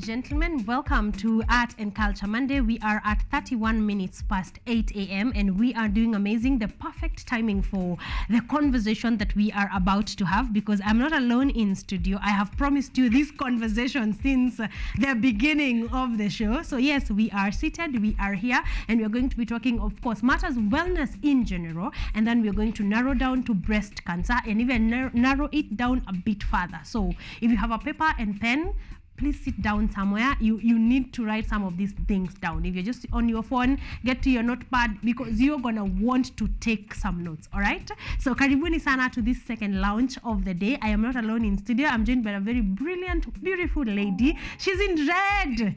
gentlemen, welcome to Art and Culture Monday. We are at 31 minutes past 8 a.m. and we are doing amazing, the perfect timing for the conversation that we are about to have, because I'm not alone in studio. I have promised you this conversation since the beginning of the show. So yes, we are seated, we are here, and we are going to be talking, of course, matters wellness in general, and then we are going to narrow down to breast cancer and even narrow it down a bit further. So if you have a paper and pen, please sit down somewhere. You need to write some of these things down. If you're just on your phone, get to your notepad, because you're gonna want to take some notes. All right, so karibuni sana to this second launch of the day. I am not alone in studio. I'm joined by a very brilliant, beautiful lady. She's in red.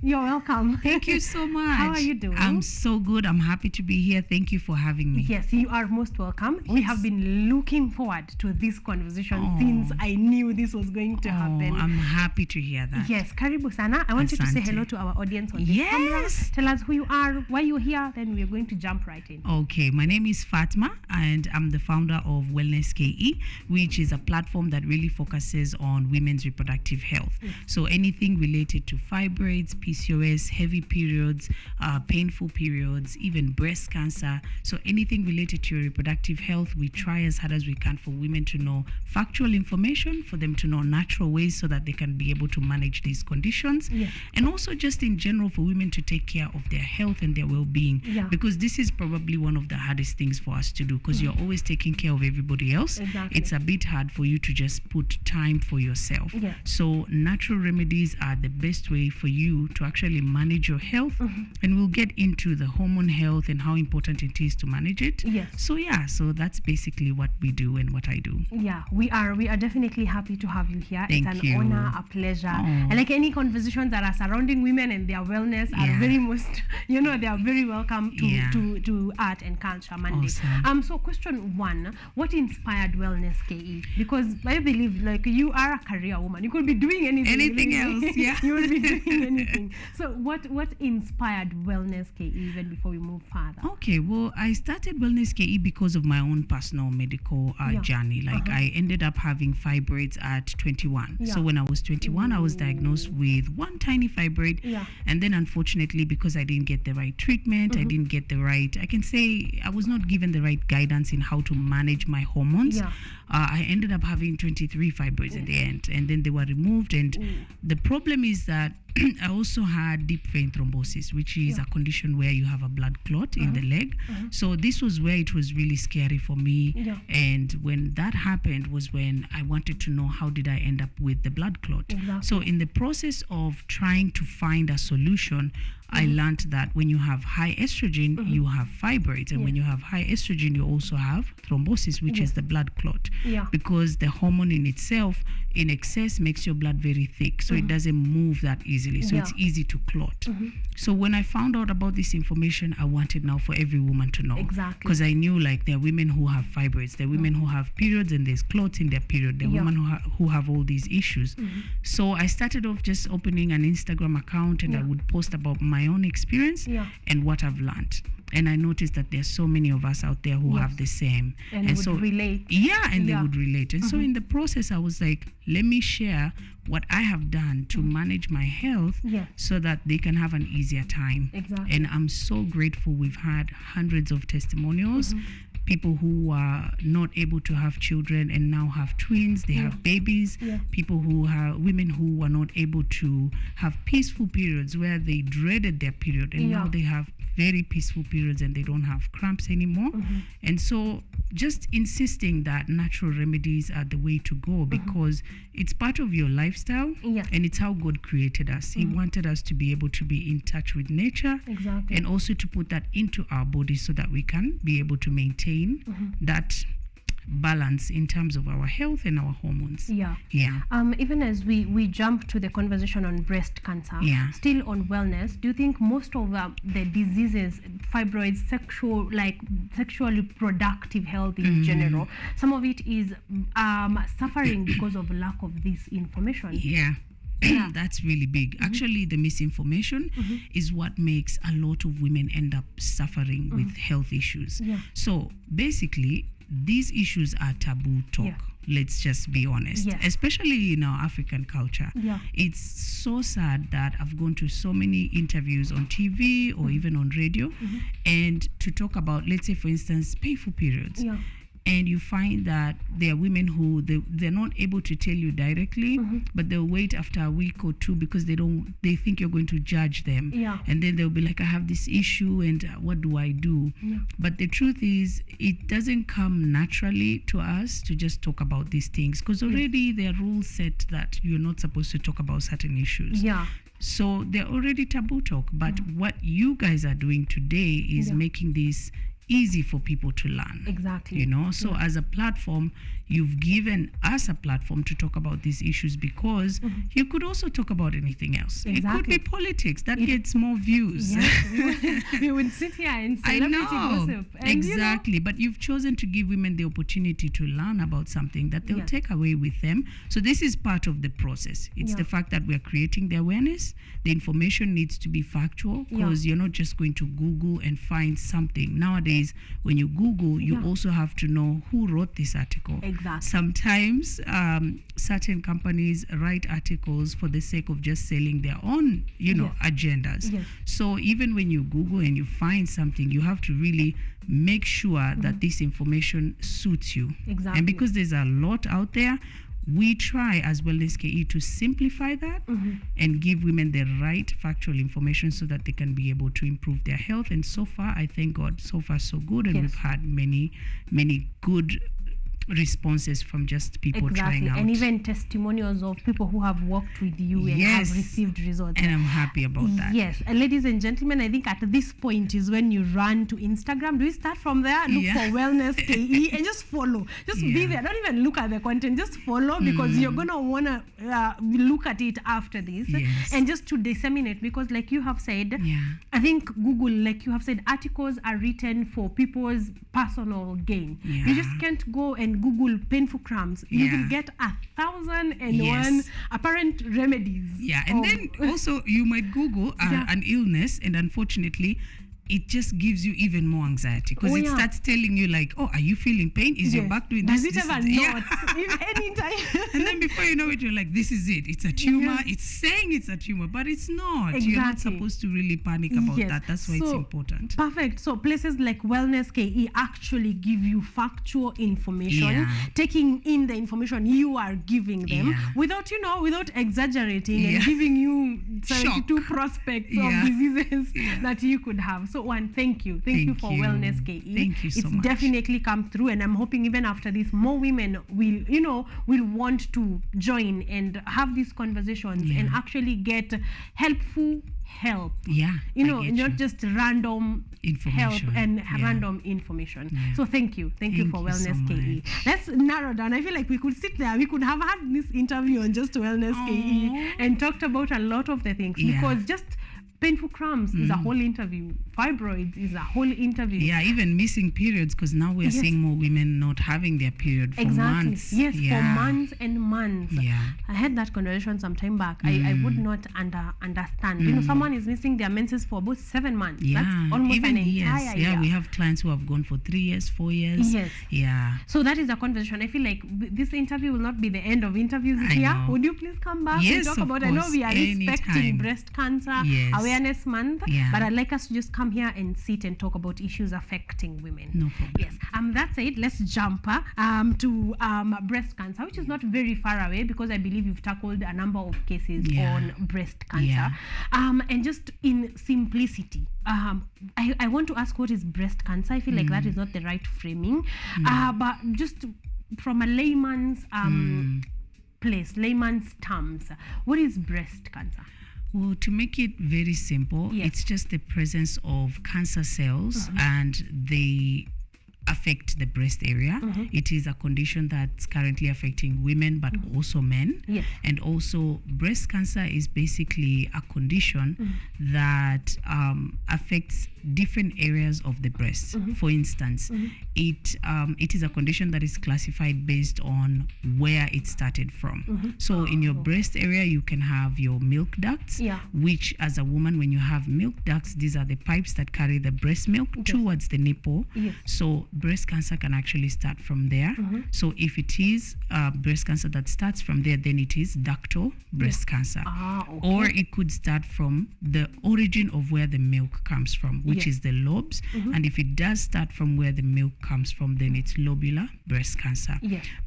You're welcome. Thank you so much. How are you doing? I'm so good. I'm happy to be here. Thank you for having me. Yes, you are most welcome. Yes. We have been looking forward to this conversation since I knew this was going to happen. I'm happy to hear that. Yes, karibu sana. I want you to say hello to our audience on this camera. Tell us who you are, why you're here, then we're going to jump right in. Okay, my name is Fatma and I'm the founder of Wellness KE, which is a platform that really focuses on women's reproductive health. Yes. So anything related to fibroids, PCOS, heavy periods, painful periods, even breast cancer. So anything related to your reproductive health, we try as hard as we can for women to know factual information, for them to know natural ways so that they can be able to manage these conditions. Yes. And also just in general for women to take care of their health and their well-being, because this is probably one of the hardest things for us to do, because you're always taking care of everybody else. Exactly. It's a bit hard for you to just put time for yourself. Yes. So natural remedies are the best way for you to actually manage your health, and we'll get into the hormone health and how important it is to manage it. Yes. So so that's basically what we do and what I do. Yeah, we are definitely happy to have you here. Thank it's you. An honor, a pleasure. And like any conversations that are surrounding women and their wellness are very they are very welcome to Art and Culture Monday. Awesome. So question one, what inspired Wellness KE? Because I believe like you are a career woman. You could be doing anything else. Yeah. You will be doing anything. So what inspired Wellness KE even before we move further? Okay, well, I started Wellness KE because of my own personal medical journey. Like I ended up having fibroids at 21. So when I was 21, I was diagnosed with one tiny fibroid. And then unfortunately, because I didn't get the right treatment, I didn't get the right, I can say I was not given the right guidance in how to manage my hormones. I ended up having 23 fibroids in the end, and then they were removed. And the problem is that I also had deep vein thrombosis, which is a condition where you have a blood clot in the leg. So this was where it was really scary for me. And when that happened was when I wanted to know, how did I end up with the blood clot? So in the process of trying to find a solution, I learned that when you have high estrogen, you have fibroids. And when you have high estrogen, you also have thrombosis, which is the blood clot. Because the hormone in itself, in excess, makes your blood very thick. So it doesn't move that easily. So it's easy to clot. So when I found out about this information, I wanted now for every woman to know. Exactly. Because I knew like there are women who have fibroids, there are women who have periods and there's clots in their period, there are women who have all these issues. So I started off just opening an Instagram account, and I would post about my own experience and what I've learned. And I noticed that there's so many of us out there who have the same. And would so relate. And they would relate. And so in the process, I was like, let me share what I have done to manage my health so that they can have an easier time. Exactly. And I'm so grateful. We've had hundreds of testimonials. People who are not able to have children and now have twins, they have babies. People who have, women who were not able to have peaceful periods where they dreaded their period, and now they have very peaceful periods and they don't have cramps anymore. And so just insisting that natural remedies are the way to go, because it's part of your lifestyle and it's how God created us. He wanted us to be able to be in touch with nature, and also to put that into our bodies so that we can be able to maintain that balance in terms of our health and our hormones. Even as we jump to the conversation on breast cancer, still on wellness, do you think most of the diseases, fibroids, sexually productive health in general, some of it is suffering because of lack of this information? That's really big. Actually, the misinformation is what makes a lot of women end up suffering with health issues. So basically, these issues are taboo talk. Let's just be honest, especially in our African culture. It's so sad that I've gone to so many interviews on TV or even on radio, and to talk about, let's say, for instance, painful periods. And you find that there are women who they're not able to tell you directly, but they'll wait after a week or two because they think you're going to judge them. And then they'll be like, I have this issue and what do I do? But the truth is, it doesn't come naturally to us to just talk about these things, because already there are rules set that you're not supposed to talk about certain issues. So they're already taboo talk. But what you guys are doing today is making this easy for people to learn. Exactly. You know, so as a platform, you've given us a platform to talk about these issues, because you could also talk about anything else. It could be politics. That gets more views. We would sit here and celebrity gossip. And exactly. But you've chosen to give women the opportunity to learn about something that they'll take away with them. So this is part of the process. It's the fact that we're creating the awareness. The information needs to be factual, because you're not just going to Google and find something. Nowadays, when you Google, you also have to know who wrote this article. Exactly. Sometimes certain companies write articles for the sake of just selling their own, agendas. So even when you Google and you find something, you have to really make sure that this information suits you. Exactly. And because there's a lot out there, we try as Wellness KE to simplify that and give women the right factual information so that they can be able to improve their health. And so far, I thank God, so far so good. And we've had many, many good responses from just people trying out. And even testimonials of people who have worked with you and have received results. And I'm happy about that. Yes. And ladies and gentlemen, I think at this point is when you run to Instagram. Do we start from there? Look for Wellness KE and just follow. Just be there. Don't even look at the content. Just follow, because you're going to want to look at it after this. And just to disseminate, because like you have said, I think Google, like you have said, articles are written for people's personal gain. You just can't go and Google painful cramps. You will get 1,001 apparent remedies. And then also you might Google an illness, and unfortunately it just gives you even more anxiety, because it starts telling you like, oh, are you feeling pain? Is your back doing this? Does it ever not? If anytime. And then before you know it, you're like, this is it. It's a tumor. It's saying it's a tumor, but it's not. You're not supposed to really panic about that. That's why it's important. Perfect. So places like Wellness KE actually give you factual information, taking in the information you are giving them without exaggerating and giving you 72 prospects of diseases that you could have. So thank you for Wellness KE. Thank you so much. It's definitely come through, and I'm hoping even after this, more women will want to join and have these conversations and actually get helpful help. Not just random help and random information. So thank you for Wellness KE. Let's narrow down. I feel like we could sit there, we could have had this interview on just Wellness KE and talked about a lot of the things, because just painful cramps is a whole interview. Fibroids is a whole interview. Even missing periods, because now we're seeing more women not having their period for months. For months and months. I had that conversation some time back. I would not understand. Someone is missing their menses for about 7 months. That's almost even an entire year. We have clients who have gone for 3 years, 4 years. So that is a conversation. I feel like this interview will not be the end of interviews here. Would you please come back and talk about? I know we are respecting breast cancer Awareness Month, but I'd like us to just come here and sit and talk about issues affecting women. No problem. Yes. That's it. Let's jump to breast cancer, which is not very far away, because I believe you've tackled a number of cases on breast cancer. And just in simplicity, I want to ask, what is breast cancer? I feel like that is not the right framing, but just from a layman's layman's terms, what is breast cancer? Well, to make it very simple, it's just the presence of cancer cells, and they affect the breast area. It is a condition that's currently affecting women, but also men. Yes. And also, breast cancer is basically a condition that affects different areas of the breast. For instance, it is a condition that is classified based on where it started from. So in your breast area, you can have your milk ducts, which as a woman, when you have milk ducts, these are the pipes that carry the breast milk towards the nipple. So breast cancer can actually start from there. So if it is breast cancer that starts from there, then it is ductal breast cancer. Or it could start from the origin of where the milk comes from, which is the lobes. And if it does start from where the milk comes from, then it's lobular breast cancer.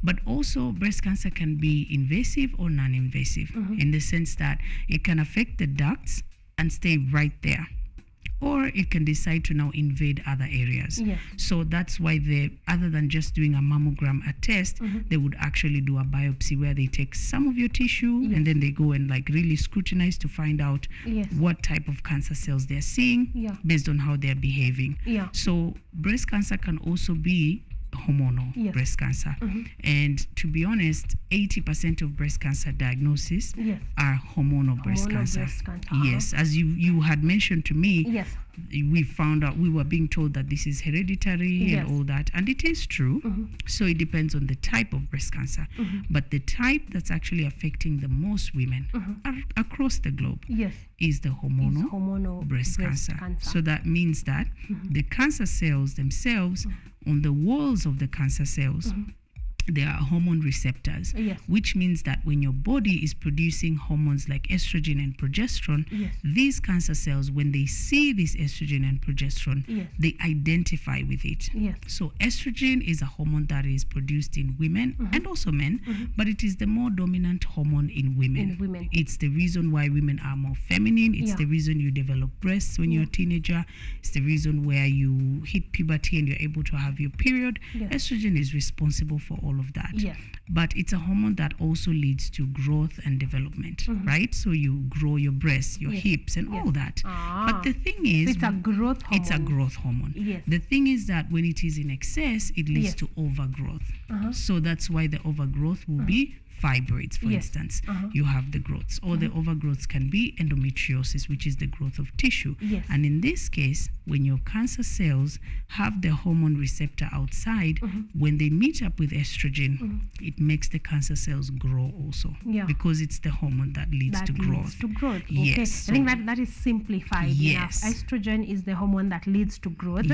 But also, breast cancer can be invasive or non-invasive, in the sense that it can affect the ducts and stay right there, or it can decide to now invade other areas. So that's why other than just doing a mammogram, a test, they would actually do a biopsy where they take some of your tissue and then they go and like really scrutinize to find out what type of cancer cells they're seeing based on how they're behaving. So breast cancer can also be hormonal breast cancer. And to be honest, 80% of breast cancer diagnoses are hormonal breast cancer. Yes, as you had mentioned to me, we found out, we were being told that this is hereditary and all that, and it is true. So it depends on the type of breast cancer, but the type that's actually affecting the most women across the globe is the hormonal breast cancer. So that means that the cancer cells themselves, on the walls of the cancer cells, there are hormone receptors, which means that when your body is producing hormones like estrogen and progesterone, these cancer cells, when they see this estrogen and progesterone, they identify with it. So estrogen is a hormone that is produced in women and also men, but it is the more dominant hormone in women. It's the reason why women are more feminine. It's the reason you develop breasts when you're a teenager. It's the reason where you hit puberty and you're able to have your period. Estrogen is responsible for all of that. But it's a hormone that also leads to growth and development, right? So you grow your breasts, your hips, and all that. But the thing is, it's a growth hormone. It's a growth hormone. The thing is that when it is in excess, it leads to overgrowth. So that's why the overgrowth will be fibroids, for instance. You have the growths, or the overgrowths can be endometriosis, which is the growth of tissue. And in this case, when your cancer cells have the hormone receptor outside, when they meet up with estrogen, it makes the cancer cells grow also, because it's the hormone that leads to growth. Okay. I think that is simplified enough. Estrogen is the hormone that leads to growth.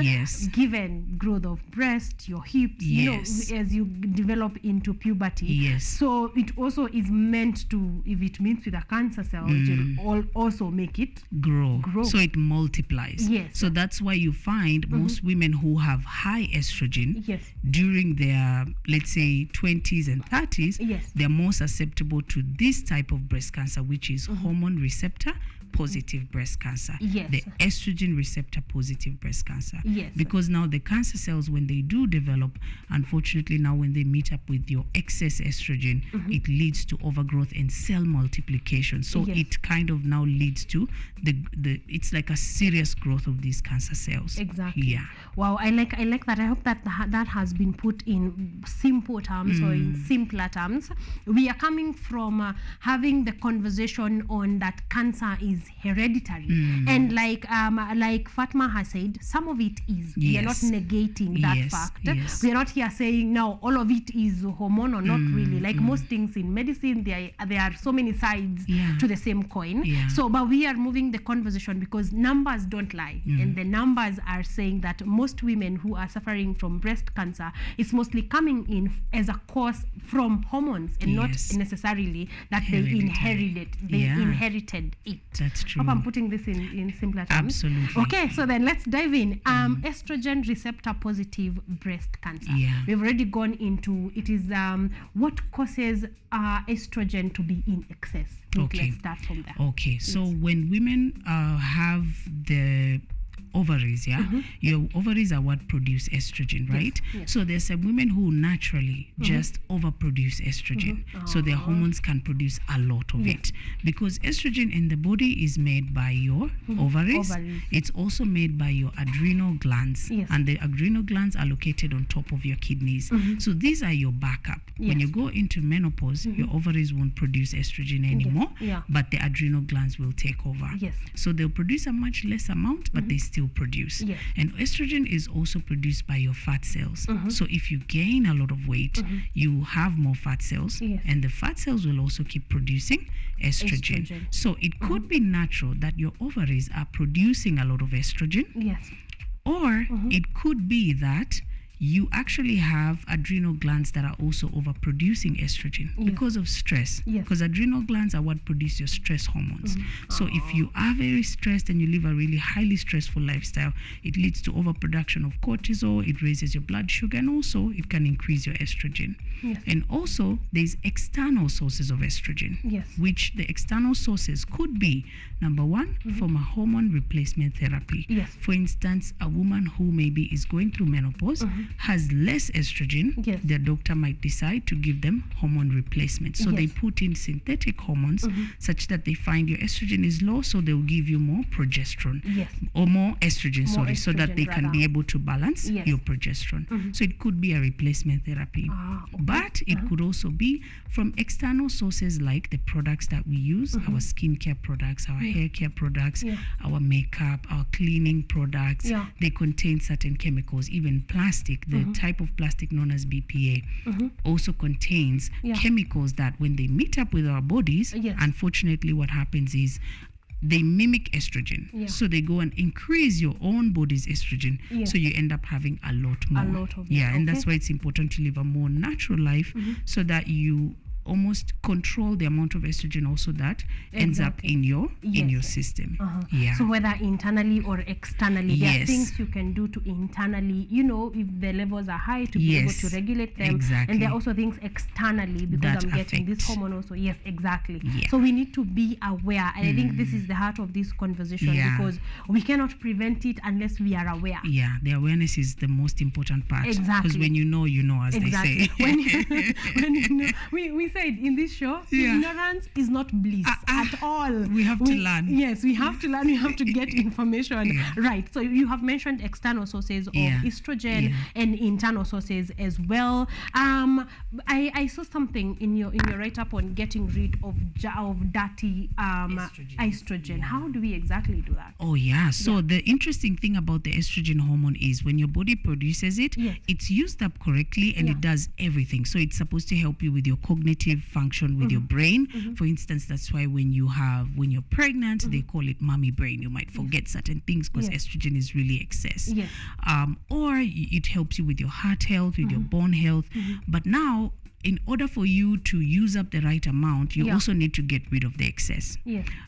Given growth of breast, your hips, you know, as you develop into puberty. So it also is meant to, if it meets with a cancer cell, it will also make it grow. So it multiplies. So that's why you find most women who have high estrogen during their, let's say, 20s and 30s, they're more susceptible to this type of breast cancer, which is hormone receptor positive breast cancer, the estrogen receptor positive breast cancer. Because now the cancer cells, when they do develop, unfortunately now when they meet up with your excess estrogen, it leads to overgrowth and cell multiplication. So it kind of now leads to the it's like a serious growth of these cancer cells. Wow, I like that. I hope that that has been put in simple terms or in simpler terms. We are coming from having the conversation on that cancer is hereditary, and like Fatma has said, some of it is. We are not negating that fact. We are not here saying now all of it is hormonal. Not really. Like most things in medicine, there are so many sides to the same coin. So, but we are moving the conversation because numbers don't lie, and the numbers are saying that most women who are suffering from breast cancer, it's mostly coming in as a cause from hormones, and not necessarily that they inherited it. That's true. Hope I'm putting this in simpler terms. Absolutely. Okay, so then let's dive in. Estrogen receptor positive breast cancer. We've already gone into it. Is what causes estrogen to be in excess? Let's start from there. So when women have the ovaries, your ovaries are what produce estrogen, right? Yes. So there's some women who naturally just overproduce estrogen. So their hormones can produce a lot of it. Because estrogen in the body is made by your ovaries. It's also made by your adrenal glands. And the adrenal glands are located on top of your kidneys. So these are your backup. When you go into menopause, your ovaries won't produce estrogen anymore, but the adrenal glands will take over. So they'll produce a much less amount, but they still produce. And estrogen is also produced by your fat cells. So if you gain a lot of weight, you have more fat cells, and the fat cells will also keep producing estrogen. So it could be natural that your ovaries are producing a lot of estrogen, or it could be that you actually have adrenal glands that are also overproducing estrogen because of stress. Because adrenal glands are what produce your stress hormones. So if you are very stressed and you live a really highly stressful lifestyle, it leads to overproduction of cortisol, it raises your blood sugar, and also it can increase your estrogen. And also there's external sources of estrogen, which the external sources could be, number one, from a hormone replacement therapy. For instance, a woman who maybe is going through menopause has less estrogen, their doctor might decide to give them hormone replacement. So they put in synthetic hormones such that they find your estrogen is low, so they'll give you more progesterone or more estrogen, so that they can be able to balance your progesterone. So it could be a replacement therapy. But it could also be from external sources like the products that we use, our skincare products, our hair care products, our makeup, our cleaning products. They contain certain chemicals, even plastic. The type of plastic known as BPA also contains chemicals that when they meet up with our bodies, unfortunately what happens is they mimic estrogen. So they go and increase your own body's estrogen. So you end up having a lot more. And that's why it's important to live a more natural life so that you almost control the amount of estrogen also that ends up in your system. So whether internally or externally, there are things you can do to internally, if the levels are high, to be able to regulate them. And there are also things externally, because that I'm getting this hormone also. So we need to be aware, and I think this is the heart of this conversation, because we cannot prevent it unless we are aware. The awareness is the most important part. Because when you know, as they say. We said in this show, ignorance is not bliss at all. We have to learn. Yes, we have to learn. We have to get information right. So you have mentioned external sources of estrogen and internal sources as well. I saw something in your write-up on getting rid of dirty estrogen. How do we exactly do that? So the interesting thing about the estrogen hormone is when your body produces it, it's used up correctly, and it does everything. So it's supposed to help you with your cognitive function, with your brain. For instance, that's why when you're pregnant, they call it mommy brain. You might forget certain things because estrogen is really excess. Or it helps you with your heart health, with your bone health. But now, in order for you to use up the right amount, you also need to get rid of the excess.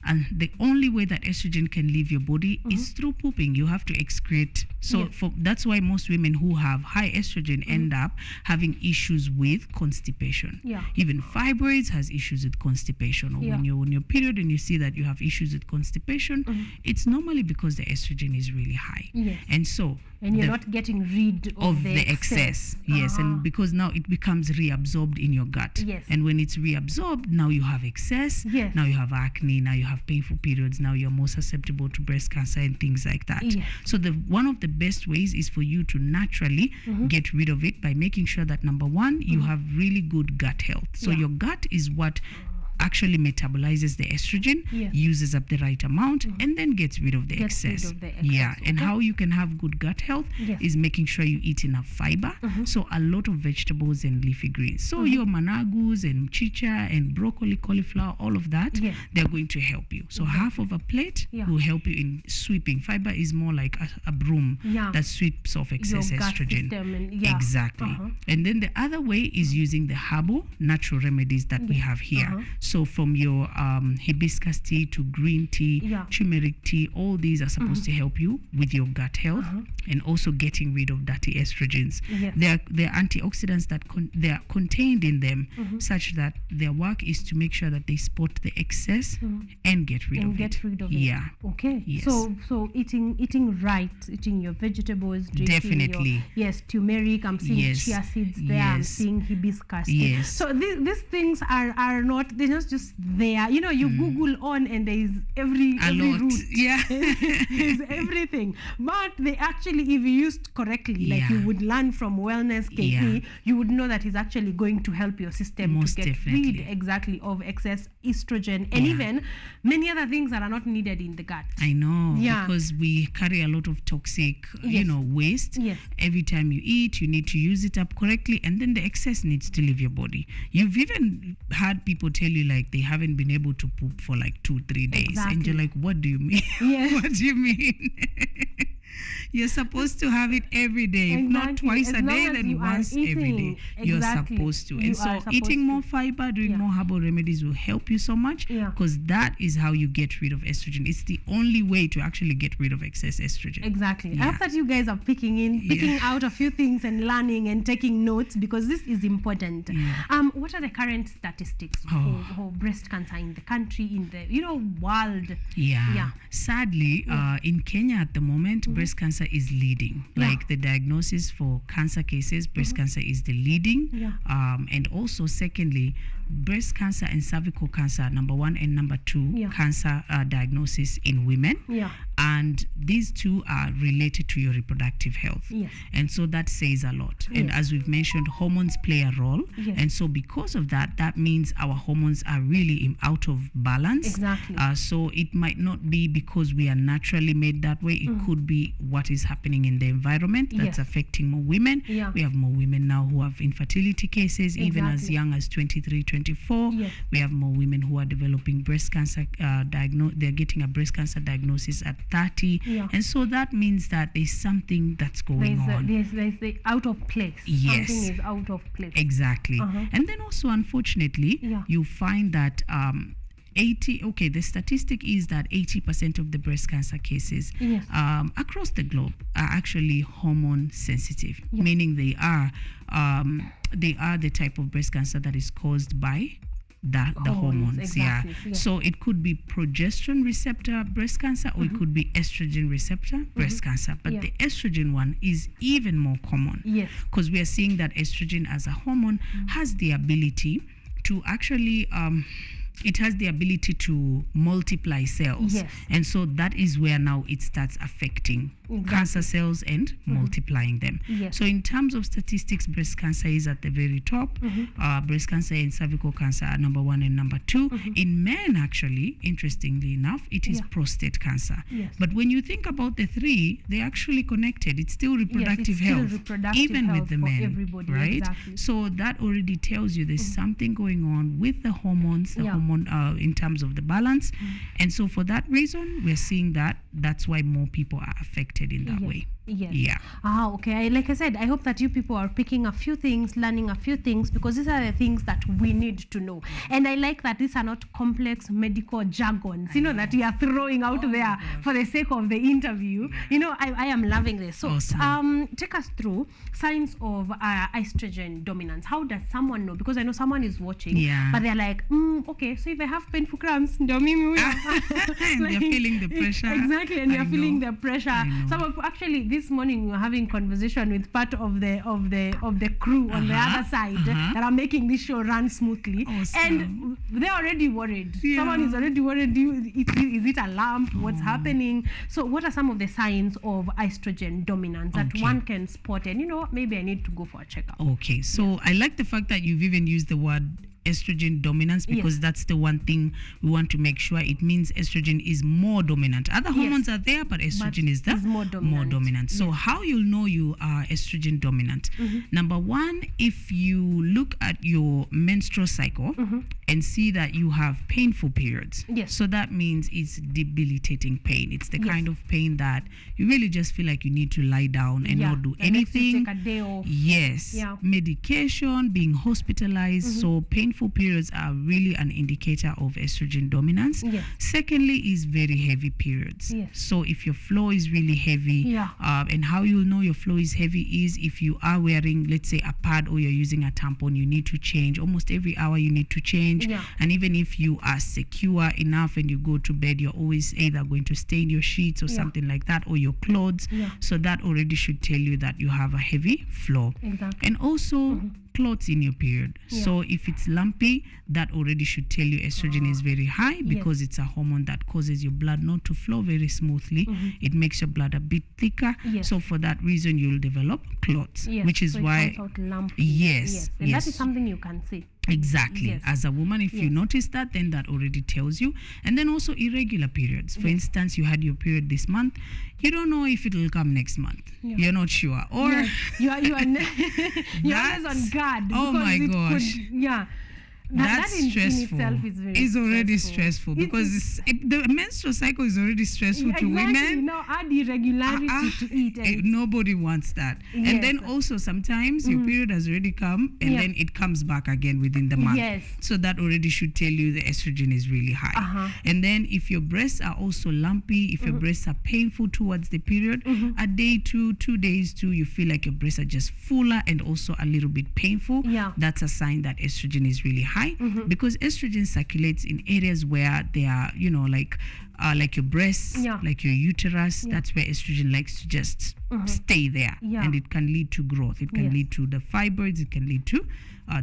And the only way that estrogen can leave your body is through pooping. You have to excrete. So that's why most women who have high estrogen end up having issues with constipation. Even fibroids has issues with constipation. Or when you're on your period and you see that you have issues with constipation, it's normally because the estrogen is really high. And you're not getting rid of the excess. And because now it becomes reabsorbed in your gut. And when it's reabsorbed, now you have excess. Now you have acne. Now you have painful periods. Now you're more susceptible to breast cancer and things like that. So one of the best ways is for you to naturally get rid of it by making sure that, number one, you have really good gut health. So your gut is what actually metabolizes the estrogen, uses up the right amount, and then gets rid of the excess. And how you can have good gut health is making sure you eat enough fiber. So a lot of vegetables and leafy greens. So your managus and chicha and broccoli, cauliflower, all of that, they're going to help you. So half of a plate will help you in sweeping. Fiber is more like a broom that sweeps off excess estrogen. And then the other way is using the herbal natural remedies that we have here. So from your hibiscus tea to green tea, turmeric tea, all these are supposed to help you with your gut health and also getting rid of dirty estrogens. There are antioxidants that they are contained in them, such that their work is to make sure that they spot the excess and get rid of it. Yeah. Okay. Yes. So eating right, eating your vegetables, drinking definitely. Turmeric. I'm seeing chia seeds there. I'm seeing hibiscus. Yes. So these things are not, they're not just there. You know, you Google on and there is every root. Yeah. There's everything. But they actually, if used correctly, like you would learn from Wellness KE, you would know that it's actually going to help your system Most to get definitely. rid exactly of excess estrogen and even many other things that are not needed in the gut. I know, because we carry a lot of toxic, waste. Yes. Every time you eat, you need to use it up correctly, and then the excess needs to leave your body. You've even had people tell you like they haven't been able to poop for like 2-3 days, and you're like, what do you mean? What do you mean? You're supposed to have it every day, if not twice a day, then once every day. You're supposed to. And so eating more fiber, doing more herbal remedies will help you so much, because that is how you get rid of estrogen. It's the only way to actually get rid of excess estrogen. Exactly. I hope that you guys are picking out a few things and learning and taking notes, because this is important. What are the current statistics for breast cancer in the country, in the world? Sadly, in Kenya at the moment, breast cancer is leading. Like the diagnosis for cancer cases, breast cancer is the leading. And also secondly, breast cancer and cervical cancer, number 1 and number 2 cancer diagnosis in women. And these two are related to your reproductive health. And so that says a lot. And as we've mentioned, hormones play a role. And so because of that, that means our hormones are really out of balance. Exactly. So it might not be because we are naturally made that way. It could be what is happening in the environment that's affecting more women. We have more women now who have infertility cases, even as young as 23, 24. We have more women who are developing breast cancer, they're getting a breast cancer diagnosis at 30. And so that means that there's something that's going on. There's the out of place. Yes. Something is out of place. Exactly. And then also, unfortunately, you find that the statistic is that 80% of the breast cancer cases across the globe are actually hormone sensitive, meaning they are the type of breast cancer that is caused by the hormones. Exactly. So it could be progesterone receptor breast cancer, or it could be estrogen receptor breast cancer. But the estrogen one is even more common, because we are seeing that estrogen as a hormone has the ability to actually it has the ability to multiply cells. And so that is where now it starts affecting cancer cells and multiplying them. So in terms of statistics, breast cancer is at the very top. Breast cancer and cervical cancer are number 1 and number 2. In men, actually, interestingly enough, it is prostate cancer. But when you think about the 3, they're actually connected. It's still reproductive health, even with the men, everybody, right? So that already tells you there's something going on with the hormones, in terms of the balance. And so for that reason, we're seeing that's why more people are affected in that way. Okay. Like I said, I hope that you people are picking a few things, learning a few things, because these are the things that we need to know. And I like that these are not complex medical jargons, that we are throwing out there for the sake of the interview. I am loving this. So take us through signs of estrogen dominance. How does someone know? Because I know someone is watching, but they're like, okay, so if I have painful cramps, and they're feeling the pressure. Exactly, and they're feeling the pressure. Some of this morning we were having conversation with part of the crew on the other side that are making this show run smoothly, and they're already worried. Someone is already worried. Is it a lump? What's happening? So what are some of the signs of estrogen dominance that one can spot, and maybe I need to go for a checkup? Okay, so I like the fact that you've even used the word estrogen dominance, because that's the one thing we want to make sure. It means estrogen is more dominant. Other hormones are there, but estrogen is more dominant. So how you'll know you are estrogen dominant? Number 1, if you look at your menstrual cycle and see that you have painful periods. So that means it's debilitating pain. It's the kind of pain that you really just feel like you need to lie down and not do anything. Take a day off. Medication, being hospitalized. So painful painful periods are really an indicator of estrogen dominance. Yes. Secondly is very heavy periods. Yes. So if your flow is really heavy, and how you'll know your flow is heavy is if you are wearing, let's say, a pad or you're using a tampon, you need to change. Almost every hour you need to change. Yeah. And even if you are secure enough and you go to bed, you're always either going to stain your sheets or something like that, or your clothes. Yeah. So that already should tell you that you have a heavy flow. Exactly. And also clots in your period. Yeah. So if it's lumpy, that already should tell you estrogen is very high, because it's a hormone that causes your blood not to flow very smoothly. It makes your blood a bit thicker. Yes. So for that reason, you'll develop clots, Yes. which is so why. it comes out lumpy. Yes. And that is something you can see. Exactly. Yes. As a woman, if you notice that, then that already tells you. And then also irregular periods. For instance, you had your period this month. You don't know if it will come next month. You're not sure. Or you are you're always on guard. Oh my gosh. That in stressful. itself is very It's already stressful because the menstrual cycle is already stressful to women. Now add irregularity to it. And Nobody wants that. And then also sometimes your period has already come and then it comes back again within the month. Yes. So that already should tell you the estrogen is really high. And then if your breasts are also lumpy, if your breasts are painful towards the period, a day 2 days 2, you feel like your breasts are just fuller and also a little bit painful. That's a sign that estrogen is really high. Because estrogen circulates in areas where they are, like your breasts, like your uterus. That's where estrogen likes to just stay there, and it can lead to growth. It can lead to the fibroids. It can lead to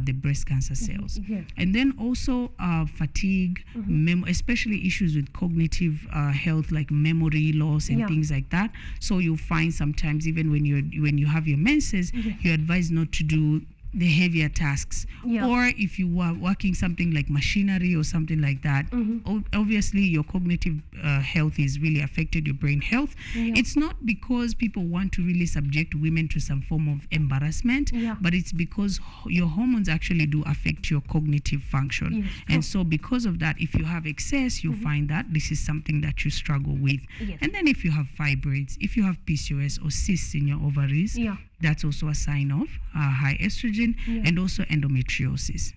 the breast cancer cells. And then also fatigue, especially issues with cognitive health, like memory loss and things like that. So you'll find sometimes even when you have your menses, you're advised not to do the heavier tasks, or if you were working something like machinery or something like that, obviously your cognitive health is really affected, your brain health. It's not because people want to really subject women to some form of embarrassment, but it's because your hormones actually do affect your cognitive function. And so because of that, if you have excess, you'll find that this is something that you struggle with. And then if you have fibroids, if you have PCOS or cysts in your ovaries, that's also a sign of high estrogen, and also endometriosis.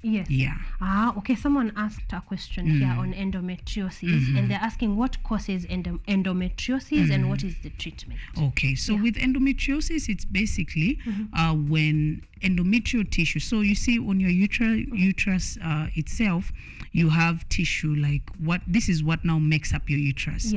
Okay, someone asked a question here on endometriosis, and they're asking what causes endometriosis and what is the treatment. Okay, so with endometriosis, it's basically when endometrial tissue, so you see on your uterus itself, you have tissue this is what now makes up your uterus.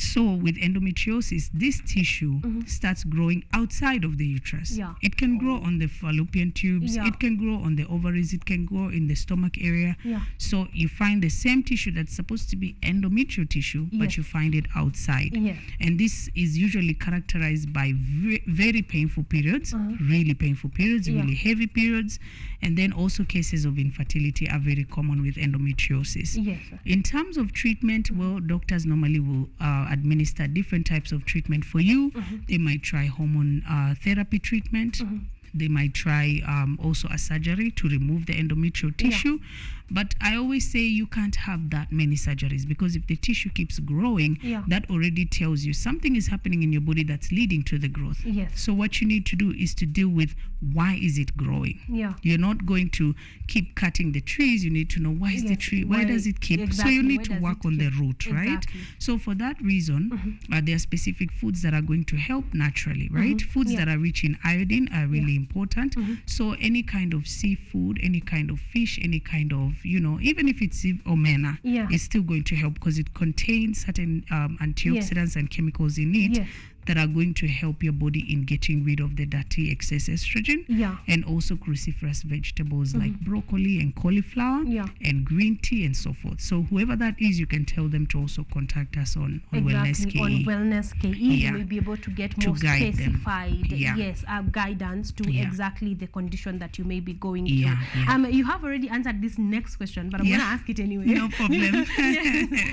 So with endometriosis, this tissue starts growing outside of the uterus. It can grow on the fallopian tubes, it can grow on the ovaries, it can grow in the stomach area. So you find the same tissue that's supposed to be endometrial tissue, but you find it outside. And this is usually characterized by very painful periods, really painful periods, really heavy periods. And then also cases of infertility are very common with endometriosis. In terms of treatment, well, doctors normally will administer different types of treatment for you. They might try hormone therapy treatment. They might try also a surgery to remove the endometrial tissue. But I always say you can't have that many surgeries, because if the tissue keeps growing, that already tells you something is happening in your body that's leading to the growth. So what you need to do is to deal with why is it growing. You're not going to keep cutting the trees. You need to know why is the tree, why does it keep. So you need to work on the root, right? So for that reason, there are specific foods that are going to help naturally, right? Foods that are rich in iodine are really important. So any kind of seafood, any kind of fish, any kind of, even if it's omena, it's still going to help because it contains certain antioxidants and chemicals in it that are going to help your body in getting rid of the dirty excess estrogen. And also cruciferous vegetables like broccoli and cauliflower and green tea and so forth. So whoever that is, you can tell them to also contact us on Wellness KE. On Wellness KE, you will be able to get more specified guidance to exactly the condition that you may be going through. You have already answered this next question, but I'm going to ask it anyway. No problem.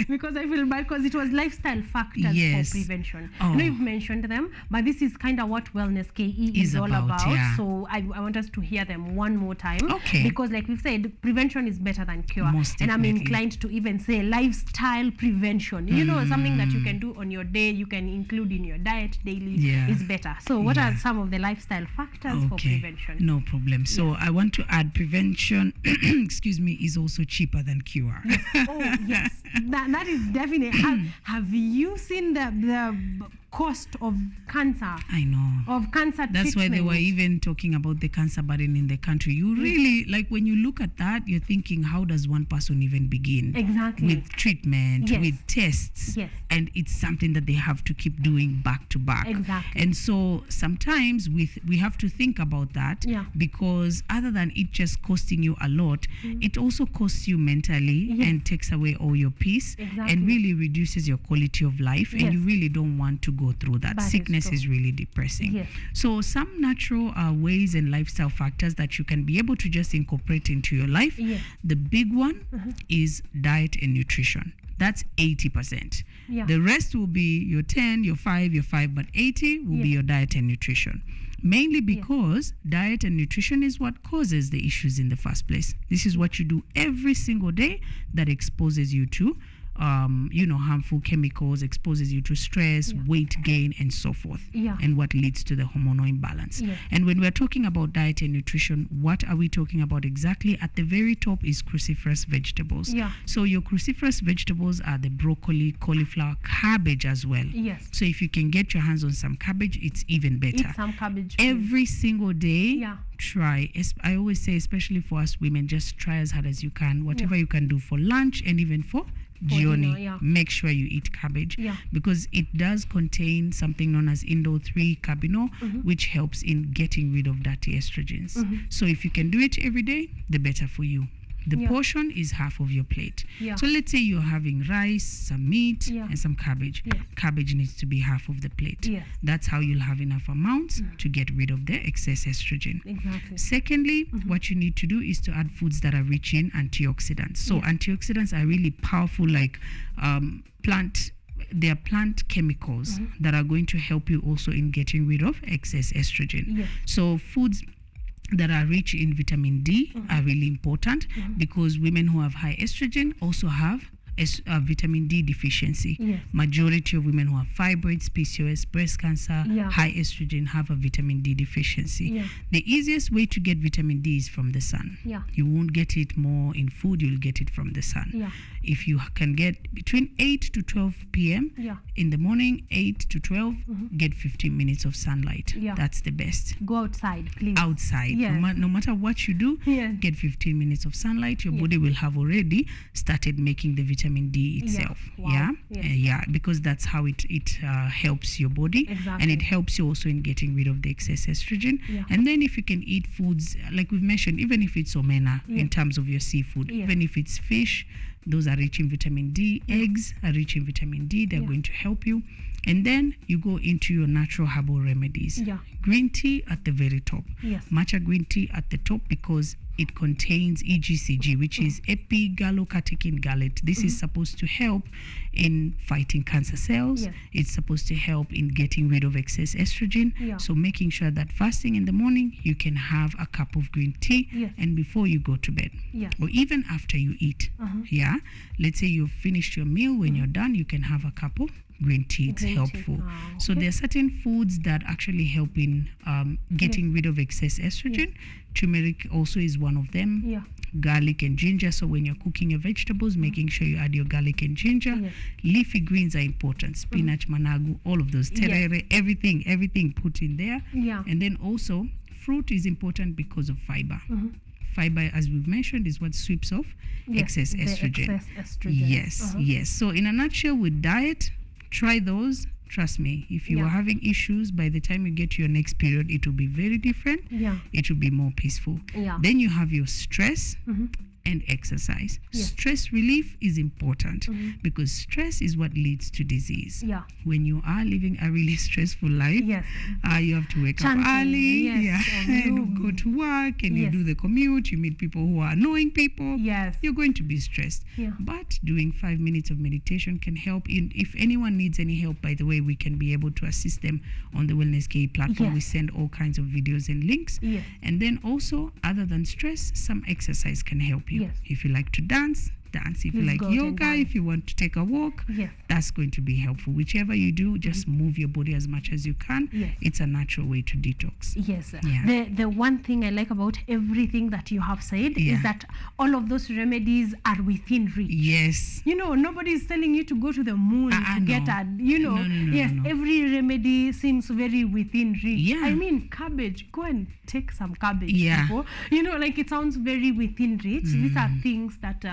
Because I feel bad, because it was lifestyle factors for prevention. I know you've mentioned mentioned them, but this is kind of what Wellness KE is all about. Yeah. So I want us to hear them one more time. Okay. Because like we've said, prevention is better than cure. Most and I'm definitely. inclined to even say lifestyle prevention. You know, something that you can do on your day, you can include in your diet daily is better. So what are some of the lifestyle factors for prevention? No problem. So I want to add prevention, excuse me, is also cheaper than cure. Yes. Oh, yes. That is definitely. Have you seen the cost of cancer? I know. Of cancer That's treatment. why they were even talking about the cancer burden in the country. You really, like when you look at that, you're thinking, how does one person even begin? Exactly. With treatment, with tests. Yes. And it's something that they have to keep doing back to back. Exactly. And so sometimes we have to think about that because other than it just costing you a lot, it also costs you mentally and takes away all your peace and really reduces your quality of life. And you really don't want to go through that. Sickness is really depressing. Yes. So some natural ways and lifestyle factors that you can be able to just incorporate into your life. Yes. The big one is diet and nutrition. That's 80%. Yeah. The rest will be your 10, your 5, but 80 will be your diet and nutrition. Mainly because diet and nutrition is what causes the issues in the first place. This is what you do every single day that exposes you to harmful chemicals, exposes you to stress, weight gain, and so forth, and what leads to the hormonal imbalance. And when we're talking about diet and nutrition, what are we talking about exactly? At the very top is cruciferous vegetables. So your cruciferous vegetables are the broccoli, cauliflower, cabbage as well. Yes. So if you can get your hands on some cabbage, it's even better. Eat some cabbage. Every single day. Try. I always say, especially for us women, just try as hard as you can. Whatever you can do for lunch and even for Gioni, make sure you eat cabbage because it does contain something known as indole 3 carbinol, which helps in getting rid of dirty estrogens. So if you can do it every day, the better for you. The portion is half of your plate. So let's say you're having rice, some meat, and some cabbage. Cabbage needs to be half of the plate. That's how you'll have enough amounts to get rid of the excess estrogen. Exactly. Secondly, what you need to do is to add foods that are rich in antioxidants. So antioxidants are really powerful, like they are plant chemicals that are going to help you also in getting rid of excess estrogen. So foods that are rich in vitamin D are really important because women who have high estrogen also have vitamin D deficiency. Majority of women who have fibroids, PCOS, breast cancer, high estrogen have a vitamin D deficiency. The easiest way to get vitamin D is from the sun. You won't get it more in food, you'll get it from the sun. If you can get between 8 to 12 p.m. in the morning, 8 to 12, get 15 minutes of sunlight. That's the best. Go outside, please. Outside. No matter what you do, get 15 minutes of sunlight. Your body will have already started making the vitamin D itself. Because that's how it helps your body. And it helps you also in getting rid of the excess estrogen. And then if you can eat foods, like we've mentioned, even if it's omena in terms of your seafood, even if it's fish, those are rich in vitamin D. Eggs are rich in vitamin D. They're going to help you. And then you go into your natural herbal remedies. Green tea at the very top. Matcha green tea at the top because it contains EGCG, which is epigallocatechin gallate. This is supposed to help in fighting cancer cells. It's supposed to help in getting rid of excess estrogen. So making sure that fasting in the morning, you can have a cup of green tea and before you go to bed. Or even after you eat. Let's say you've finished your meal. When you're done, you can have a cup of green tea. It's helpful. So there are certain foods that actually help in getting rid of excess estrogen. Turmeric also is one of them. Garlic and ginger. So when you're cooking your vegetables, making sure you add your garlic and ginger. Leafy greens are important. Spinach, managu, all of those. Terere, everything put in there. And then also fruit is important because of fiber. Fiber, as we've mentioned, is what sweeps off excess estrogen. Yes. So in a nutshell, with diet, try those. Trust me, if you are having issues, by the time you get to your next period, it will be very different. It will be more peaceful. Then you have your stress. and exercise. Yes. Stress relief is important because stress is what leads to disease. Yeah. When you are living a really stressful life, Yes. You have to wake up early, and go to work, and you do the commute, you meet people who are annoying people. Yes. You're going to be stressed. Yeah. But doing 5 minutes of meditation can help. If anyone needs any help, by the way, we can be able to assist them on the Wellness KE platform. Yes. We send all kinds of videos and links. Yes. And then also, other than stress, some exercise can help you. Yes. If you like to dance. If you like yoga, if you want to take a walk, that's going to be helpful. Whichever you do, just move your body as much as you can. Yes. It's a natural way to detox. Yes. Yeah. The one thing I like about everything that you have said is that all of those remedies are within reach. Yes. Nobody is telling you to go to the moon to get a, No, every remedy seems very within reach. Yeah. I mean, cabbage, go and take some cabbage. Yeah. People. It sounds very within reach. These are things that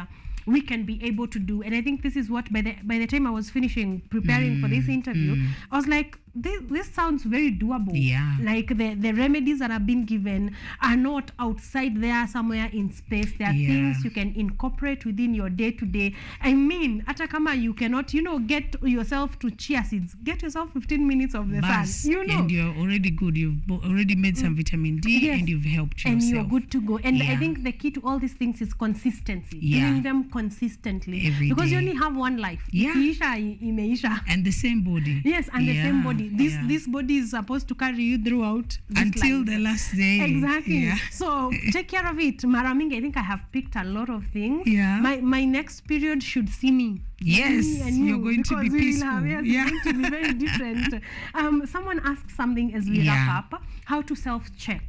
we can be able to do, and I think this is what by the time I was preparing for this interview, I was like, this sounds very doable. Yeah. Like the remedies that are being given are not outside there somewhere in space. There are things you can incorporate within your day-to-day. I mean, hata kama you cannot, get yourself to chia seeds, get yourself 15 minutes of the sun. And you're already good. You've already made some vitamin D, and you've helped yourself. And you're good to go. And I think the key to all these things is consistency. Doing them consistently. Every because day. You only have one life. Yeah. Imeisha. And the same body. Yes, and the same body. This body is supposed to carry you throughout until life. the last day. Exactly. Yeah. So take care of it. Maramingi, I think I have picked a lot of things. Yeah. My next period should see me. Yes, you're going to be peaceful. It's going to be very different. Someone asked something as we wrap up: how to self-check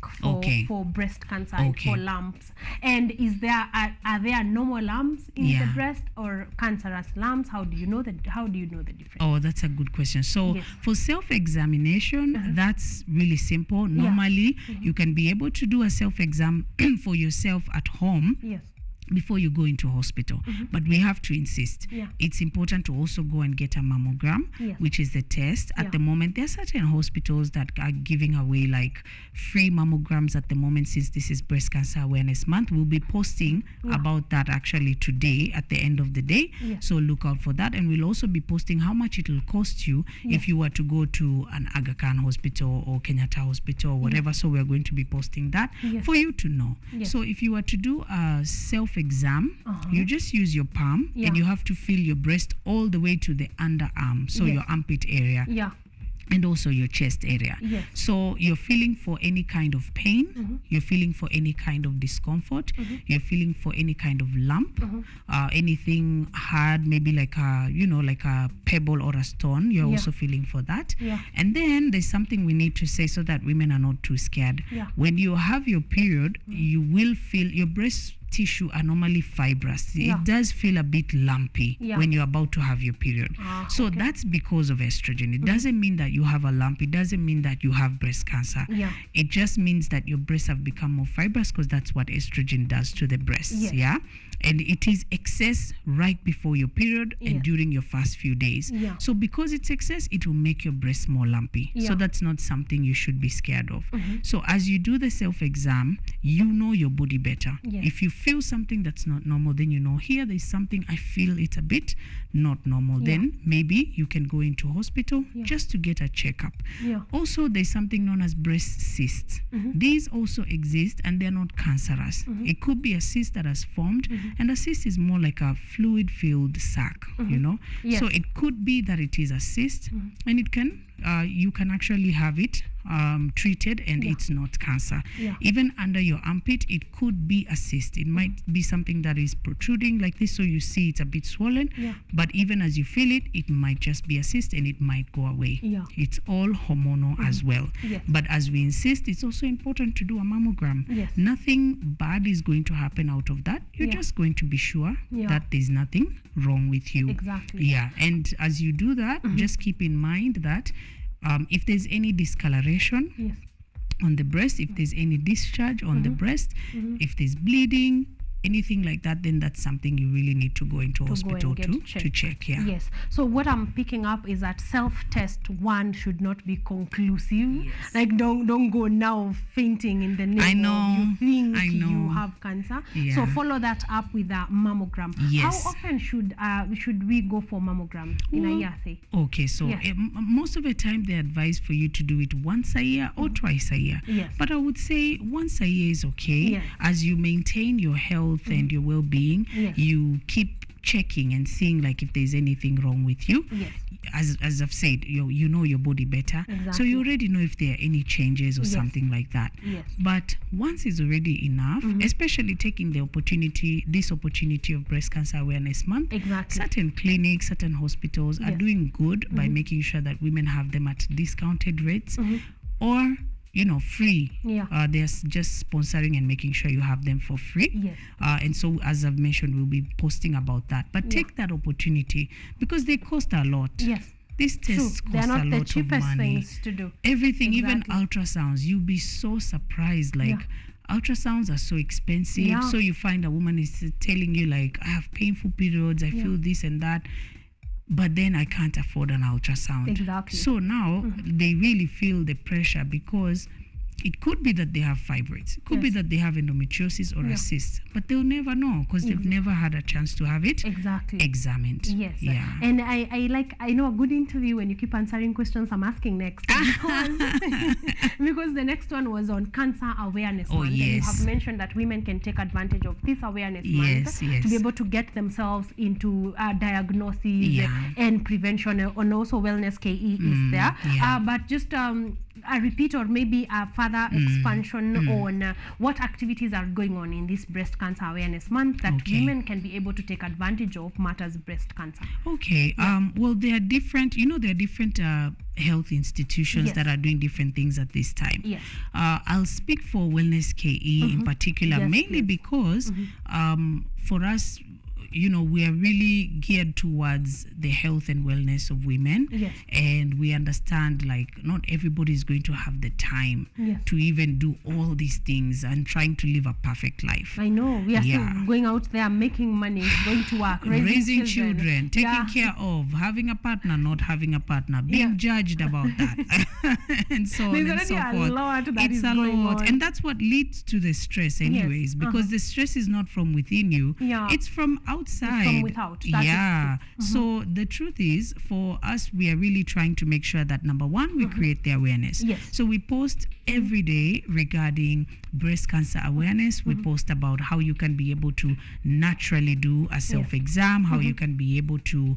for breast cancer and for lumps. And are there normal lumps in the breast or cancerous lumps? How do you know the difference? Oh, that's a good question. So for self-examination, that's really simple. Normally, you can be able to do a self-exam for yourself at home. Yes. Before you go into hospital. But we have to insist. It's important to also go and get a mammogram, which is the test. At the moment, there are certain hospitals that are giving away like free mammograms at the moment, since this is Breast Cancer Awareness Month. We'll be posting about that actually today at the end of the day. So look out for that. And we'll also be posting how much it will cost you if you were to go to an Aga Khan hospital or Kenyatta hospital or whatever. So we're going to be posting that for you to know. So if you were to do a self-exam, you just use your palm and you have to feel your breast all the way to the underarm, so your armpit area. And also your chest area. So you're feeling for any kind of pain, you're feeling for any kind of discomfort, you're feeling for any kind of lump, anything hard, maybe like a pebble or a stone, you're also feeling for that. And then there's something we need to say so that women are not too scared. When you have your period, you will feel your breast tissue are normally fibrous. It does feel a bit lumpy when you're about to have your period. So that's because of estrogen. It doesn't mean that you have a lump. It doesn't mean that you have breast cancer. It just means that your breasts have become more fibrous, because that's what estrogen does to the breasts. And it is excess right before your period and during your first few days. So because it's excess, it will make your breasts more lumpy. So that's not something you should be scared of. So as you do the self-exam, you know your body better. If you feel something that's not normal, then you know, here there's something I feel it's a bit not normal. Then maybe you can go into hospital just to get a checkup. Also, there's something known as breast cysts. These also exist and they're not cancerous. It could be a cyst that has formed, and a cyst is more like a fluid-filled sac, So it could be that it is a cyst, and it can you can actually have it treated, and it's not cancer. Even under your armpit, it could be a cyst. It might be something that is protruding like this, so you see it's a bit swollen. But even as you feel it, it might just be a cyst and it might go away. It's all hormonal as well. But as we insist, it's also important to do a mammogram. Nothing bad is going to happen out of that. You're just going to be sure that there's nothing wrong with you. And as you do that, just keep in mind that if there's any discoloration on the breast, if there's any discharge on the breast, if there's bleeding, anything like that, then that's something you really need to go into hospital to check. Yeah. Yes. So what I'm picking up is that self-test one should not be conclusive. Yes. Like don't go now fainting in the name of you think you have cancer. Yeah. So follow that up with a mammogram. Yes. How often should we go for mammogram in a year, say? Okay, so most of the time they advise for you to do it once a year or twice a year. Yes. But I would say once a year is okay. Yes. As you maintain your health and your well-being, you keep checking and seeing like if there's anything wrong with you. Yes. As I've said, you know your body better. Exactly. So you already know if there are any changes or something like that. Yes. But once is already enough, especially taking this opportunity of Breast Cancer Awareness Month. Exactly. Certain clinics, certain hospitals are doing good by making sure that women have them at discounted rates or free. Yeah. They're just sponsoring and making sure you have them for free. Yes. And so, as I've mentioned, we'll be posting about that. But take that opportunity because they cost a lot. Yes. These tests cost They're not a the lot cheapest of money. things to do. Everything, even Exactly. ultrasounds, you'll be so surprised. Ultrasounds are so expensive. Yeah. So you find a woman is telling you like, I have painful periods, I feel this and that. But then I can't afford an ultrasound. Exactly. So now they really feel the pressure because it could be that they have fibroids. It could be that they have endometriosis or a cyst. But they'll never know because they've never had a chance to have it examined. Yes. Yeah. And I know a good interview when you keep answering questions I'm asking next. Because the next one was on Cancer Awareness Month. And you have mentioned that women can take advantage of this awareness month to be able to get themselves into diagnosis and prevention, and also Wellness KE is there. Yeah. But just a repeat or maybe a further expansion on what activities are going on in this Breast Cancer Awareness Month that women can be able to take advantage of matters breast cancer. Okay. Well, there are different, health institutions that are doing different things at this time. Yes. I'll speak for Wellness KE in particular, mainly because for us, we are really geared towards the health and wellness of women. Yes. And we understand like not everybody is going to have the time to even do all these things and trying to live a perfect life. I know. We are still going out there making money, going to work, raising children, taking care of, having a partner, not having a partner, being judged about that, and so on and so forth. It's a lot. And that's what leads to the stress anyways, because the stress is not from within you. It's from outside. From without. So the truth is, for us, we are really trying to make sure that number one, we create the awareness. Yes. So we post every day regarding breast cancer awareness. We post about how you can be able to naturally do a self-exam, how you can be able to,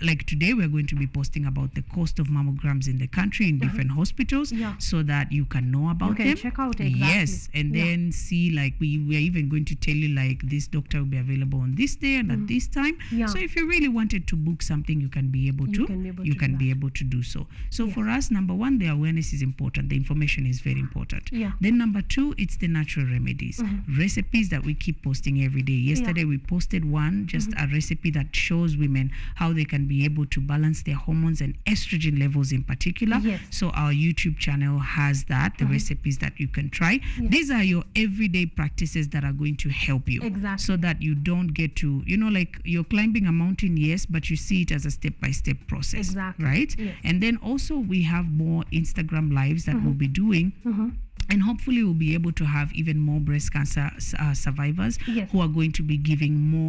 like today, we're going to be posting about the cost of mammograms in the country in different hospitals, so that you can know about them. Check out Yes, and then see like we are even going to tell you like this doctor will be available on this day and at this time. So if you really wanted to book something, you can be able to. You can be able to do so. So for us, number one, the awareness is important. The information is very important. Then number two, it's the natural remedies, recipes that we keep posting every day. Yesterday we posted one, just a recipe that shows women how they can be able to balance their hormones and estrogen levels in particular. So our YouTube channel has that, the recipes that you can try. These are your everyday practices that are going to help you. So that you don't get to, like you're climbing a mountain, yes, but you see it as a step-by-step process. Right? And then also we have more Instagram lives that we'll be doing. And hopefully we'll be able to have even more breast cancer survivors who are going to be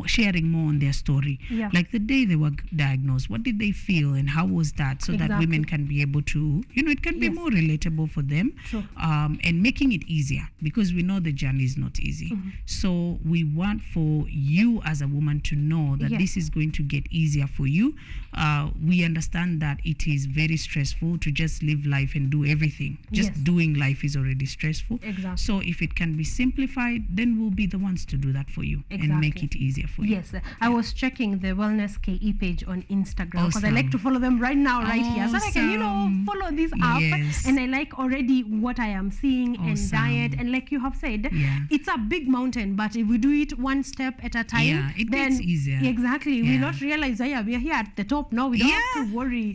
sharing more on their story. Like the day they were diagnosed, what did they feel and how was that? So that women can be able to, it can be more relatable for them. And making it easier, because we know the journey is not easy. So we want for you as a woman to know that this is going to get easier for you. We understand that it is very stressful to just live life and do everything. Just doing life is already stressful. So if it can be simplified, then we'll be the ones to do that for you and make it easier for you. I was checking the Wellness KE page on Instagram because I like to follow them right now, right here, so I can follow this up. And I like already what I am seeing and diet, and like you have said, it's a big mountain, but if we do it one step at a time, it then gets easier. We not realize we are here at the top now. We don't have to worry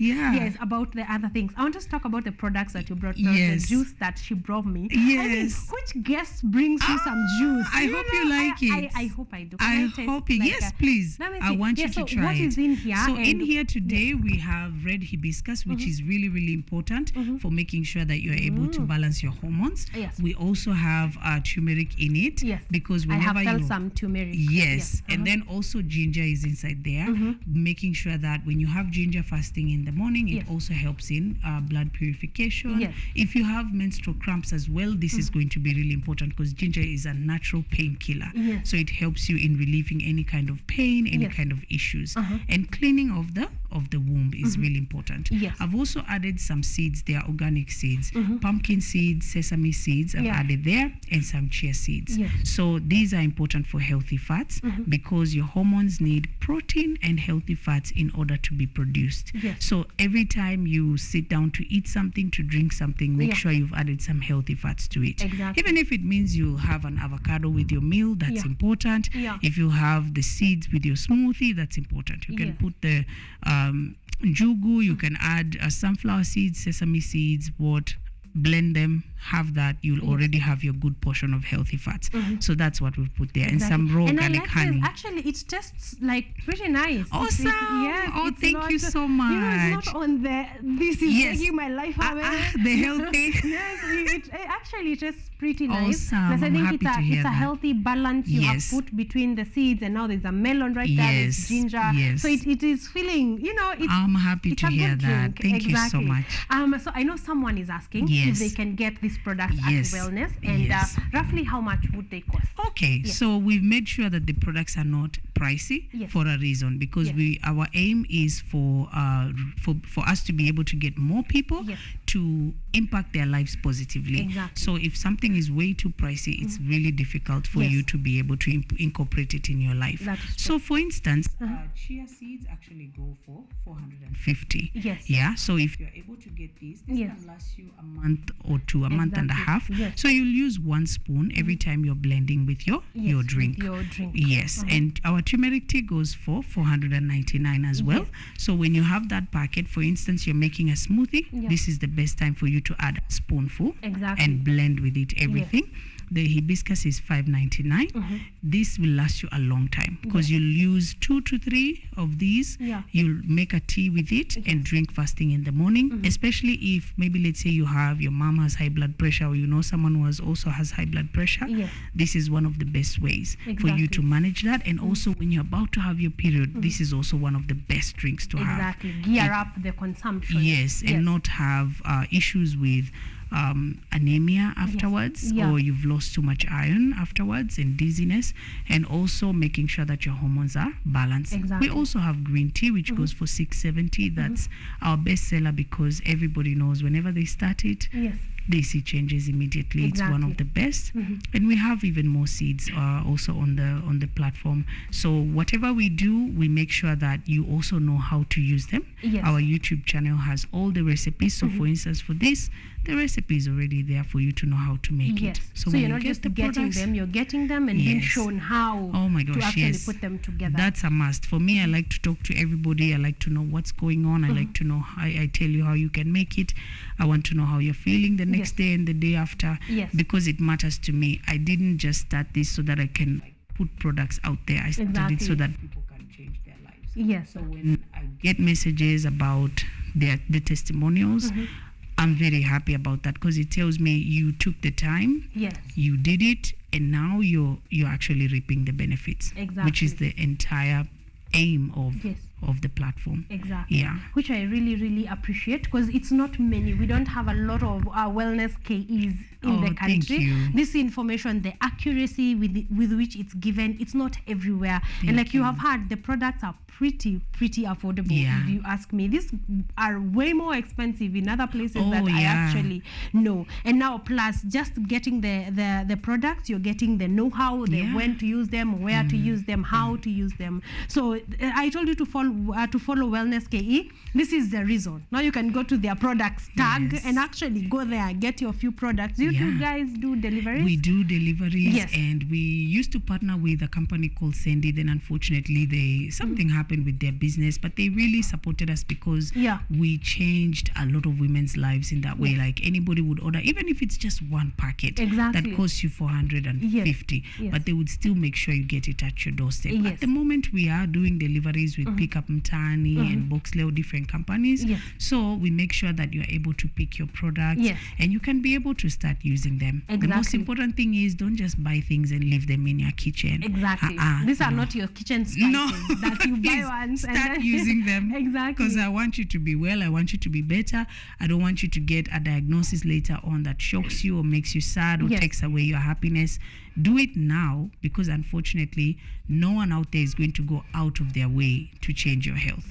about the other things. I want to talk about the products that you brought. The juice that she brought me yummy. Yes. Which guest brings you some juice? I hope you like it. I hope I do. I hope it. Yes, please. I want you to try what it. Is in here? So in here today we have red hibiscus, which is really, really important for making sure that you're able to balance your hormones. Yes. We also have turmeric in it. Yes. Because I whenever have felt some turmeric. Yes. And then also ginger is inside there, making sure that when you have ginger fasting in the morning, it also helps in blood purification. Yes. If you have menstrual cramps as well, this is going to be really important because ginger is a natural painkiller. Yes. So it helps you in relieving any kind of pain, any kind of issues. And cleaning of the womb is really important. Yes. I've also added some seeds. They are organic seeds. Pumpkin seeds, sesame seeds I've added there, and some chia seeds. Yes. So these are important for healthy fats because your hormones need protein and healthy fats in order to be produced. Yes. So every time you sit down to eat something, to drink something, make sure you've added some healthy fats to it. Exactly. Even if it means you have an avocado with your meal, that's important. Yeah. If you have the seeds with your smoothie, that's important. You can put the njugu, you can add sunflower seeds, sesame seeds, blend them, have that, you'll already have your good portion of healthy fats. So that's what we've put there. Exactly. And some raw and garlic honey. Actually, it tastes like pretty nice. Awesome. Yes. Thank you so much. You know, it's not on the, this is taking my life away. The healthy. Yes, it actually tastes pretty nice. Awesome. Plus, I think happy to hear it's a that. healthy balance you have put between the seeds, and now there's a melon right there, there's ginger. Yes. So it is feeling, I'm happy to hear that. Drink. Thank you so much. So I know someone is asking if they can get this product at Wellness, and roughly how much would they cost? Okay, so we've made sure that the products are not pricey for a reason, because our aim is for us to be able to get more people to impact their lives positively. Exactly. So if something is way too pricey, it's really difficult for you to be able to incorporate it in your life. That is true. So for instance, chia seeds actually go for 450. Yes. Yeah. So if you're able to get this can last you a month or two, a month and a half. Yes. So you'll use 1 spoon every time you're blending with your drink. With your drink. Yes. And our turmeric tea goes for 499 as well. Yes. So when you have that packet, for instance, you're making a smoothie, this is the best time for you to add a spoonful and blend with it everything. The hibiscus is $5.99. This will last you a long time because you'll use 2 to 3 of these. You'll make a tea with it and drink fasting in the morning, especially if maybe let's say your mom has high blood pressure, or you know someone who also has high blood pressure. This is one of the best ways for you to manage that. And also when you're about to have your period, this is also one of the best drinks to have. Gear up the consumption. Yes, and not have issues with anemia afterwards, or you've lost too much iron afterwards, and dizziness, and also making sure that your hormones are balanced. We also have green tea, which goes for $6.70. That's our best seller because everybody knows whenever they start it, they see changes immediately. It's one of the best. And we have even more seeds also on the platform. So whatever we do, we make sure that you also know how to use them. Our YouTube channel has all the recipes. So for instance, for this, the recipe is already there for you to know how to make it. So you're not just getting them, you're getting them and being shown how to actually put them together. That's a must. For me, I like to talk to everybody. I like to know what's going on. I like to know, I tell you how you can make it. I want to know how you're feeling the next day and the day after, because it matters to me. I didn't just start this so that I can put products out there. I started it so that people can change their lives. So when I get messages about the testimonials, I'm very happy about that because it tells me you took the time, you did it, and now you're actually reaping the benefits, which is the entire aim of the platform. Which I really, really appreciate because it's not many. We don't have a lot of wellness KEs in the country. Thank you. This information, the accuracy with which it's given, it's not everywhere. And like you have heard, the products are pretty affordable. If you ask me, these are way more expensive in other places that I actually know. And now plus just getting the products, you're getting the know-how, the when to use them, where to use them, how to use them. So I told you to fall to follow Wellness KE, this is the reason. Now you can go to their products tag and actually go there, get your few products. You two guys do deliveries? We do deliveries, and we used to partner with a company called Sandy. Then unfortunately, something happened with their business, but they really supported us because we changed a lot of women's lives in that way. Like anybody would order, even if it's just one packet that costs you 450, but they would still make sure you get it at your doorstep. At the moment, we are doing deliveries with Pickup Mtani and Boxleo, different companies. So we make sure that you're able to pick your products and you can be able to start using them. The most important thing is don't just buy things and leave them in your kitchen. These are not your kitchen spices that you buy once. Start using them. Because I want you to be well. I want you to be better. I don't want you to get a diagnosis later on that shocks you or makes you sad or takes away your happiness. Do it now, because unfortunately, no one out there is going to go out of their way to change your health.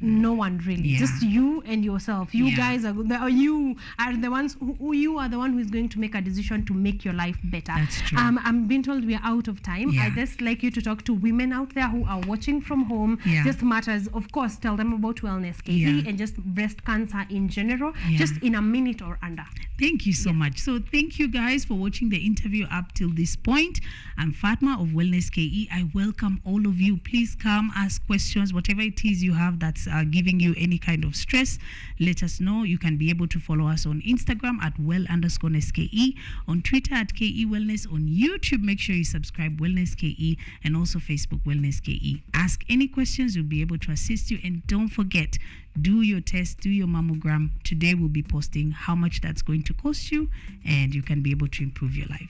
No one really. Just you and yourself. You guys are the ones you are the one who is going to make a decision to make your life better. That's true. I'm being told we are out of time. I just like you to talk to women out there who are watching from home. Just matters, of course, tell them about Wellness KE and just breast cancer in general, just in a minute or under. Thank you so much. So thank you guys for watching the interview up till this point. I'm Fatma of Wellness KE. I welcome all of you. Please come ask questions, whatever it is you have that's giving you any kind of stress. Let us know. You can be able to follow us on Instagram at well_SKE, on Twitter at KE Wellness, on YouTube. Make sure you subscribe Wellness KE, and also Facebook Wellness KE. Ask any questions. We'll be able to assist you. And don't forget, do your test, do your mammogram. Today we'll be posting how much that's going to cost you, and you can be able to improve your life.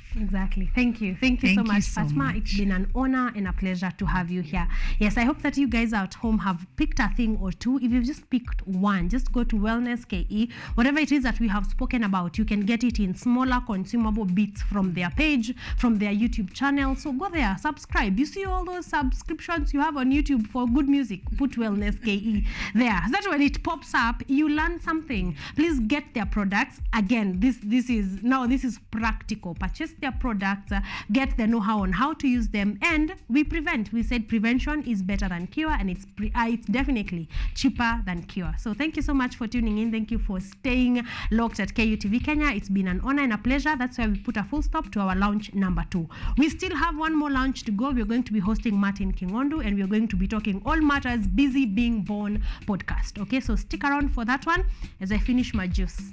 Thank you so much, Fatma. It's been an honor and a pleasure to have you here. Yes, I hope that you guys at home have picked a thing or two. If you've just picked one, just go to Wellness KE. Whatever it is that we have spoken about, you can get it in smaller consumable bits from their page, from their YouTube channel. So go there, subscribe. You see all those subscriptions you have on YouTube for good music, put Wellness KE there. That's when it pops up, you learn something. Please get their products. Again, this is practical. Purchase their products, get the know-how on how to use them, and we prevent. We said prevention is better than cure, and it's definitely cheaper than cure. So thank you so much for tuning in. Thank you for staying locked at KUTV Kenya. It's been an honor and a pleasure. That's why we put a full stop to our launch number 2. We still have one more launch to go. We're going to be hosting Martin Kingondu, and we're going to be talking all matters busy being born podcast. Okay, so stick around for that one as I finish my juice.